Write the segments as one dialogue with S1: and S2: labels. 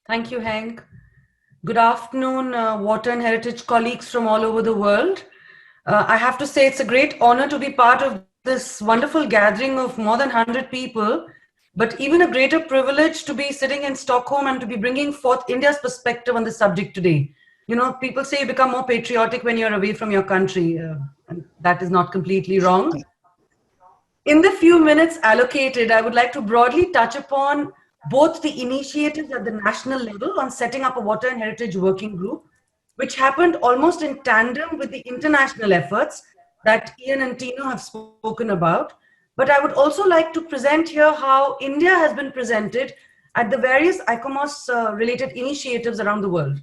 S1: Thank you, Hank. Good afternoon, water and heritage colleagues from all over the world. I have to say it's a great honor to be part of this wonderful gathering of more than 100 people, but even a greater privilege to be sitting in Stockholm and to be bringing forth India's perspective on this subject today. You know, people say you become more patriotic when you're away from your country, and that is not completely wrong. In the few minutes allocated, I would like to broadly touch upon both the initiatives at the national level on setting up a water and heritage working group, which happened almost in tandem with the international efforts that Ian and Tino have spoken about. But I would also like to present here how India has been presented at the various ICOMOS related initiatives around the world.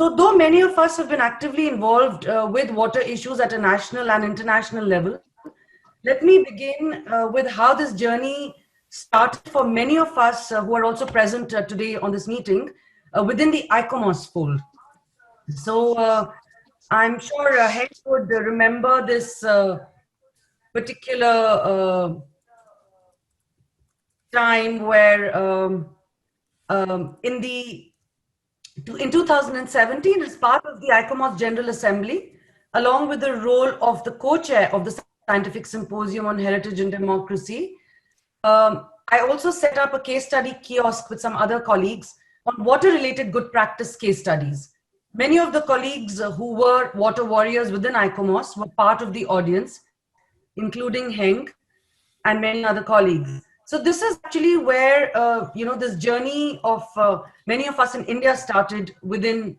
S1: So though many of us have been actively involved with water issues at a national and international level, let me begin with how this journey started for many of us who are also present today on this meeting within the ICOMOS fold. So I'm sure Henk would remember this particular time where in 2017, as part of the ICOMOS General Assembly, along with the role of the co-chair of the Scientific Symposium on Heritage and Democracy, I also set up a case study kiosk with some other colleagues on water-related good practice case studies. Many of the colleagues who were water warriors within ICOMOS were part of the audience, including Henk and many other colleagues. So this is actually where, this journey of many of us in India started within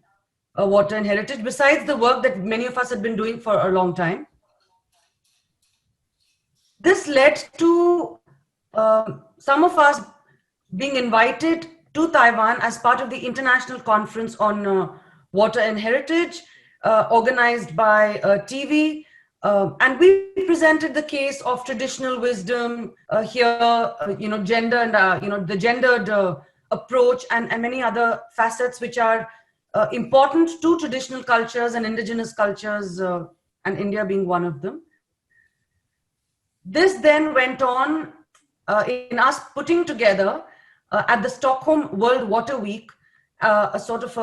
S1: water and heritage, besides the work that many of us had been doing for a long time. This led to some of us being invited to Taiwan as part of the International Conference on Water and Heritage, organized by TV. And we presented the case of traditional wisdom here, gender and, the gendered approach and many other facets which are important to traditional cultures and indigenous cultures, and India being one of them. This then went on in us putting together at the Stockholm World Water Week a sort of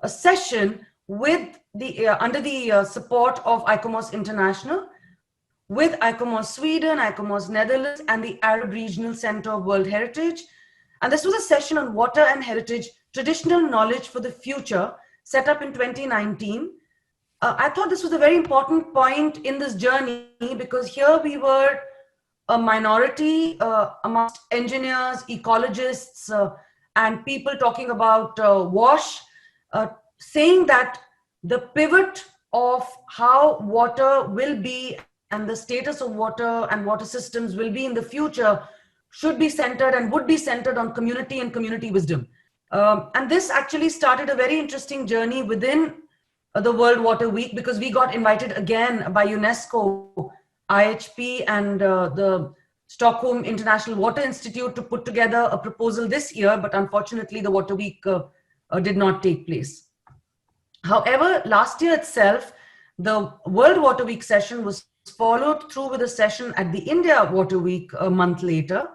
S1: a session with the under the support of ICOMOS International, with ICOMOS Sweden, ICOMOS Netherlands, and the Arab Regional Center of World Heritage. And this was a session on water and heritage, traditional knowledge for the future, set up in 2019. I thought this was a very important point in this journey because here we were a minority amongst engineers, ecologists, and people talking about WASH, saying that the pivot of how water will be and the status of water and water systems will be in the future should be centered and would be centered on community and community wisdom. And this actually started a very interesting journey within the World Water Week, because we got invited again by UNESCO, IHP, and the Stockholm International Water Institute to put together a proposal this year, but unfortunately the Water Week did not take place. However, last year itself, the World Water Week session was followed through with a session at the India Water Week a month later.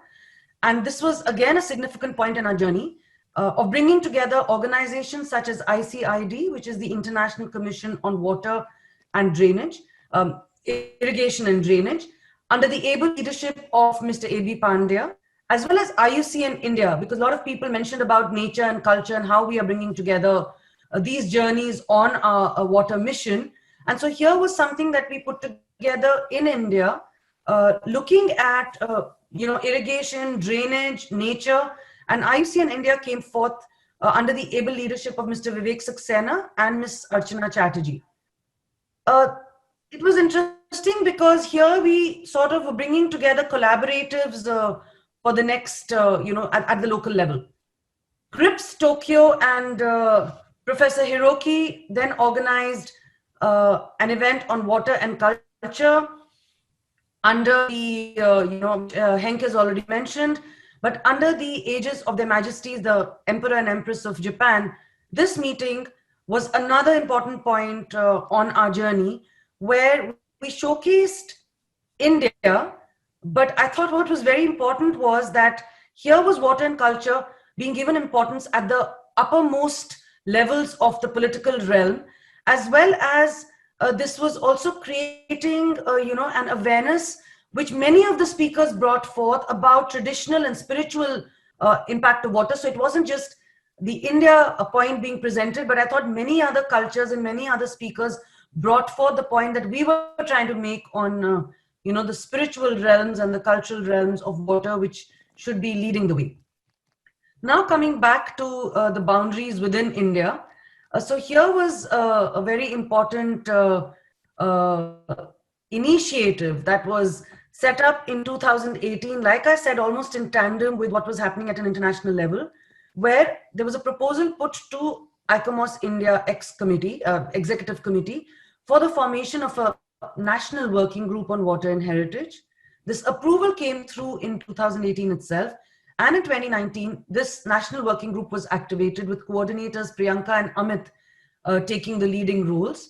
S1: And this was again a significant point in our journey of bringing together organizations such as ICID, which is the International Commission on Water and Drainage, Irrigation and Drainage, under the able leadership of Mr. A.B. Pandya, as well as IUCN India, because a lot of people mentioned about nature and culture and how we are bringing together these journeys on a water mission. And so here was something that we put together in India, looking at irrigation, drainage, nature, and IUCN India came forth under the able leadership of Mr. Vivek Saxena and Ms. Archana Chatterjee. It was interesting because here we sort of were bringing together collaboratives for the next, at the local level. GRIPS Tokyo and Professor Hiroki then organized an event on water and culture under the, Henk has already mentioned, but under the aegis of Their Majesties, the Emperor and Empress of Japan. This meeting was another important point on our journey, where we showcased India, but I thought what was very important was that here was water and culture being given importance at the uppermost levels of the political realm, as well as this was also creating, an awareness which many of the speakers brought forth about traditional and spiritual impact of water. So it wasn't just the India point being presented, but I thought many other cultures and many other speakers brought forth the point that we were trying to make on, the spiritual realms and the cultural realms of water, which should be leading the way. Now coming back to the boundaries within India. So here was a very important initiative that was set up in 2018, like I said, almost in tandem with what was happening at an international level, where there was a proposal put to ICOMOS India Executive Committee for the formation of a national working group on water and heritage. This approval came through in 2018 itself. And in 2019, this national working group was activated with coordinators Priyanka and Amit taking the leading roles.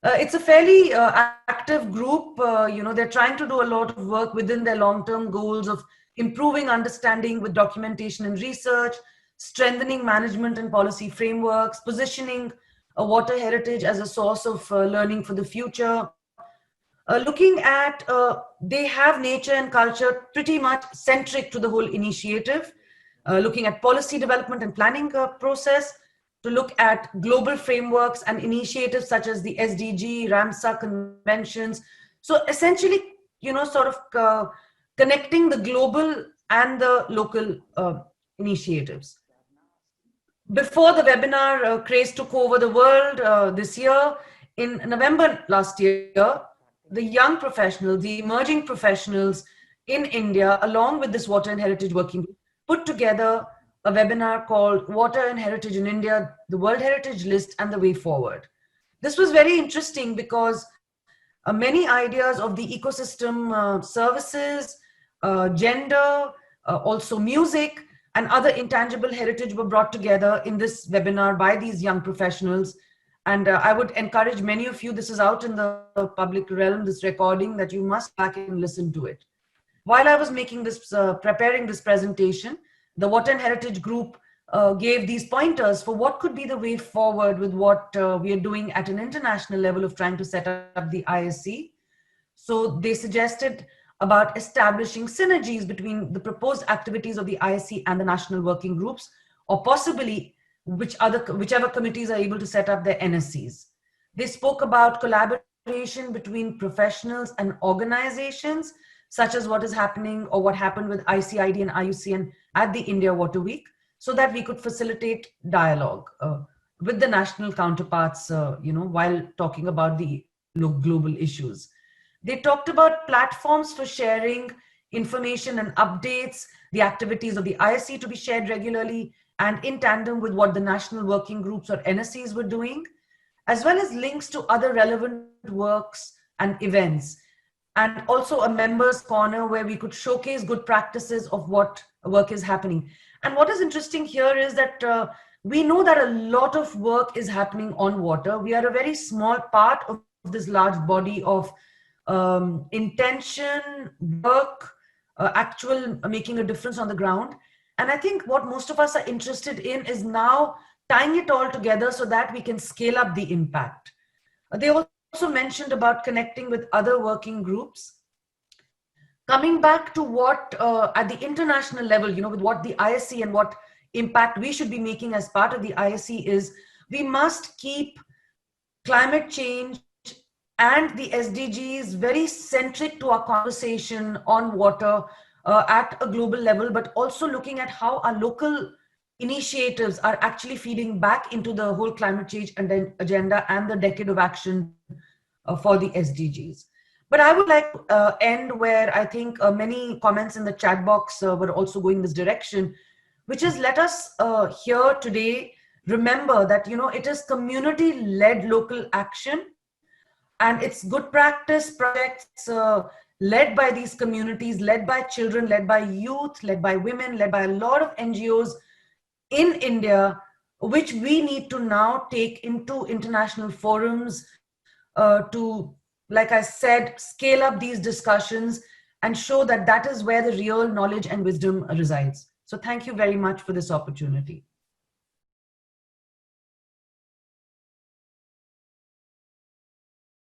S1: It's a fairly active group. They're trying to do a lot of work within their long-term goals of improving understanding with documentation and research, strengthening management and policy frameworks, positioning water heritage as a source of learning for the future. Looking at, they have nature and culture pretty much centric to the whole initiative, looking at policy development and planning process, to look at global frameworks and initiatives such as the SDG, Ramsar conventions. So essentially, connecting the global and the local initiatives. Before the webinar craze took over the world this year, in November last year, the young professionals, the emerging professionals in India, along with this Water and Heritage Working Group, put together a webinar called Water and Heritage in India, the World Heritage List and the Way Forward. This was very interesting because many ideas of the ecosystem services, gender, also music, and other intangible heritage were brought together in this webinar by these young professionals. And I would encourage many of you, this is out in the public realm, this recording, that you must back and listen to it. While I was making this, preparing this presentation, the Water and Heritage Group gave these pointers for what could be the way forward with what we are doing at an international level of trying to set up the ISC. So they suggested about establishing synergies between the proposed activities of the ISC and the national working groups, or possibly whichever committees are able to set up their NSCs. They spoke about collaboration between professionals and organizations, such as what is happening or what happened with ICID and IUCN at the India Water Week, so that we could facilitate dialogue with the national counterparts, while talking about the global issues. They talked about platforms for sharing information and updates, the activities of the ISC to be shared regularly, and in tandem with what the national working groups or NSCs were doing, as well as links to other relevant works and events. And also a members corner where we could showcase good practices of what work is happening. And what is interesting here is that we know that a lot of work is happening on water. We are a very small part of this large body of intention, work, actual making a difference on the ground. And I think what most of us are interested in is now tying it all together so that we can scale up the impact. They also mentioned about connecting with other working groups. Coming back to what at the international level, with what the ISC and what impact we should be making as part of the ISC is, we must keep climate change and the SDGs very centric to our conversation on water at a global level, but also looking at how our local initiatives are actually feeding back into the whole climate change agenda and the decade of action for the SDGs. But I would like to end where I think many comments in the chat box were also going this direction, which is, let us here today remember that, it is community-led local action, and it's good practice projects led by these communities, led by children, led by youth, led by women, led by a lot of NGOs in India, which we need to now take into international forums to, like I said, scale up these discussions and show that that is where the real knowledge and wisdom resides. So thank you very much for this opportunity.